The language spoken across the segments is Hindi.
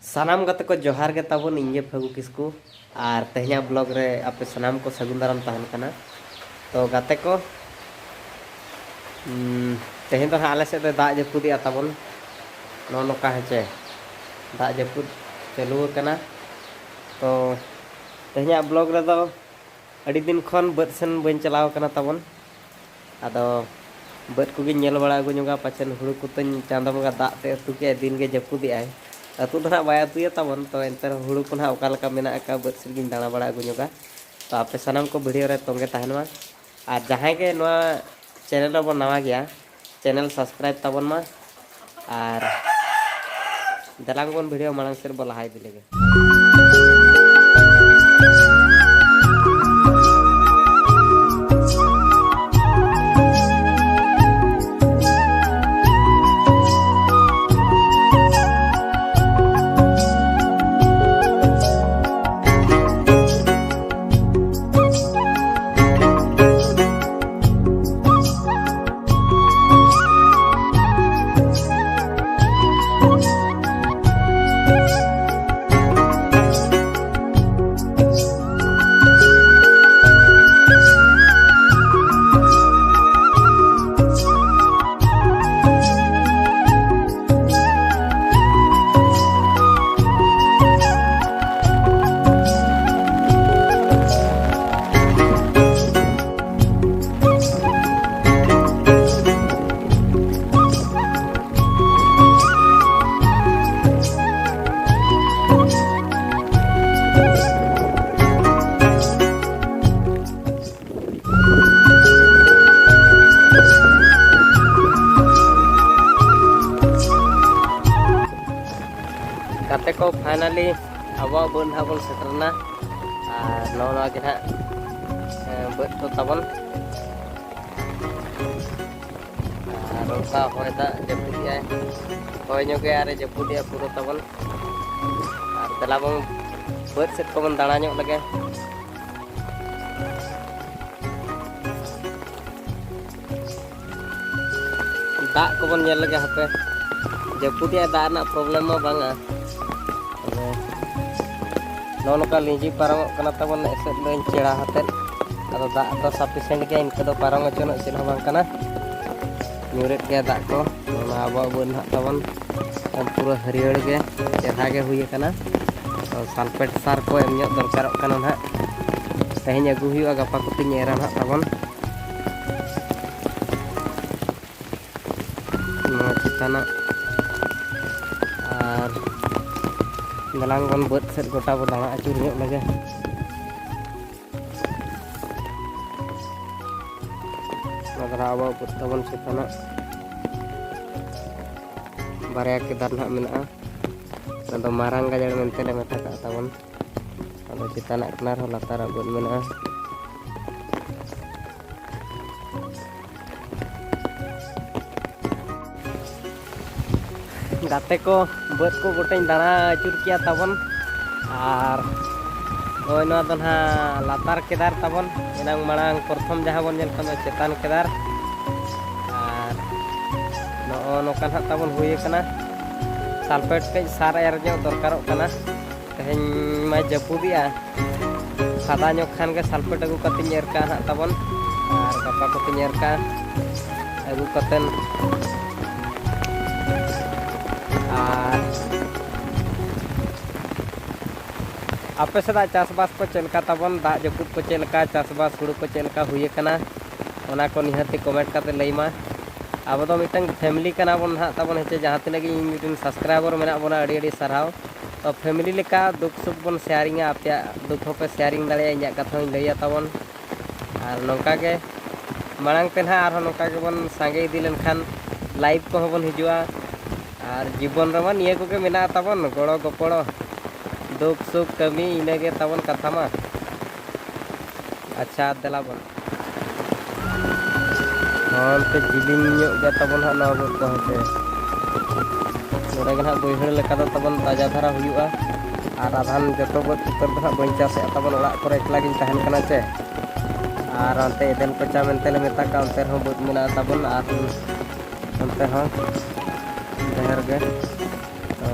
सानाम गाते को जोहार के ताबन इंगे फगु किसकु और तेहना ब्लॉग रे आपे सानाम को सगुन दाराम तहन कना। तो गाते को तेहन तो आले से दाग जपुदी ताबन नो नोका हेचे दाग जपुद चालू कना। तो तेहना ब्लॉग रे दो अड़ी दिन खन बद सेन बन चलाव कना ताबन आदो बद को नेल बड़ा गुजुगा पाचन हुड़ू कुतन चांदा बंगा दाग ते अतु के दिन के जपुदी आय अतु तो बाय अतुया ताबन। तो एंतर हुड़ू को ना ओका लका मेना का बद सेन गिन दाना बड़ा गुजुगा। तो आपे सानाम को वीडियो रे तोंगे तहनवा और जहां के नवा चैनल बन नवा गया चैनल सब्सक्राइब ताबन मा और दलांग बन वीडियो मांग से बोला दिलेगे। गाते को फाइनली अब बन हाबन सेटरना और नवा के ना बद तो ताबन और उनका होय दा जपुदिया होय नो के आरे जपुदिया पूरा ताबन और तलाबन बद सेट को बन दाना ᱧᱚᱜ लगे। दाग को बन नेल लगे हापे जपुदिया दाग ना प्रॉब्लम मा बांगा नौका लिंजी पारम तबन एसेट लाइन चेड़ा हाते अदो दाग तो सफिशिएंट के इनका दो पारम चोन चेन बांग कना न्यूरेट के दाग को अब बन तबन पूरा हरियर के चेहरा के हुई कना। तो सल्फेट सार को एम दरकार कना ना तेहन अगू हुआ गपा कुतिन एरा ना तबन चिताना और गलांग बन बद सेट गोटा बो दाना आचुर ᱧᱚᱜ लगे। नगरा अब तबन चिताना बारया केदार ना मेना अदो मारांग गाजड़ मेनते ले मेता का तबन अदो चिताना कनार हो लतार बद मेना। गाते को बद को गोटे दाना आचुर किया तबन और ओय नो दो ना लातार केदार तबन एनांग मांग प्रथम जहां बन जेल चेतान केदार और नो नोका ना तबन हुई कना सल्फेट के सार एर जो दरकार कना तेहन मा जपुदिया सादा ᱧᱚᱜ खान के सल्फेट अगू कतिन एर का ना तबन और गपा कतिन एर का अगू कतन आपे से चाषबास को चलका तबन दाग जपुद को चलका चाषबास हुड़ू को चलका हुई कना ओना को निहाती कमेंट करते लईमा। अब तो मिटन फैमिली कना बन हा तबन हेचे जहां तिना गे मिटन सब्सक्राइबर मेना बना अड़ी अड़ी साराव। तो फैमिली लेका दुख सुख बन शेयरिंग आपे दुख पे शेयरिंग दाड़े इᱧ कथा हूं लैया तबन और नौका के मांग पे ना और नौका के बन सांगे इदी लेनखान लाइव को बन हिजुआ और जीवन रमा निये को के मेना तबन गड़ो गपड़ो दुख सुख कमी इनगे तबन कथा मा। अच्छा देला बन हाँ पे जिलिंग गे तबन हा ना बद को हेते नोरे गना बइहड़ लेका दो तबन ताजा धारा हुआ और आधान जतो बद उतर दो बइन चासे तबन ओड़ा करे एकला गिन तहन कना चे और अंते एदेन पचा मेनते ले मेता का अंते हो बद मेना तबन और अंते हो ढेर गे। तो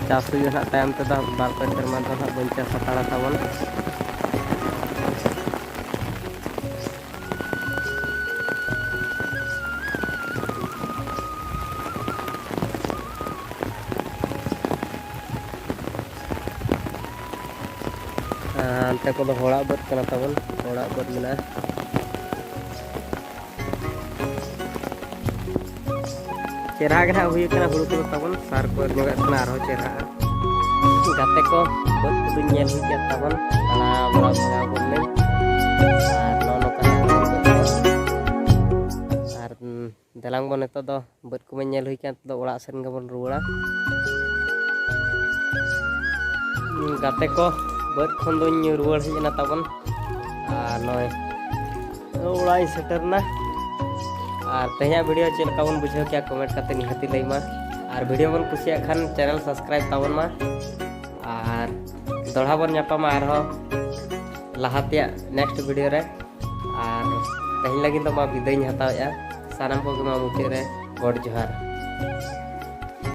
चास हुई ना तायम ते बार पे सेरमा दो ना बन चास हताड़ा ताबन अंते को होड़ा बद कना ताबन होड़ा बद मिला चेहरा गना हुई कना हुड़ू को ताबन सार को नोगा कना आरो चेहरा गाते को बद को नेल हुई के ताबन ताना बड़ा बड़ा बोलने आर नो कना आर देलांग बन तो दो बद को नेल हुई के तो ओड़ा सेन गबन रुवाड़ा गाते को बद खन दो रुवाड़ हिना ताबन आर नय ओड़ा सेटरना और तेजा वीडियो चलका बन बुझे क्या कमेंट करते निहाती लैमा और वीडियो बन कुसिया खान चैनल सब्सक्राइब ताबन मा और दोड़ा बन नापामा लहाते नेक्स्ट वीडियो रे और तेज लगी तो मा विदाई हताया सानाम को मुचाद रे गॉड जोहार।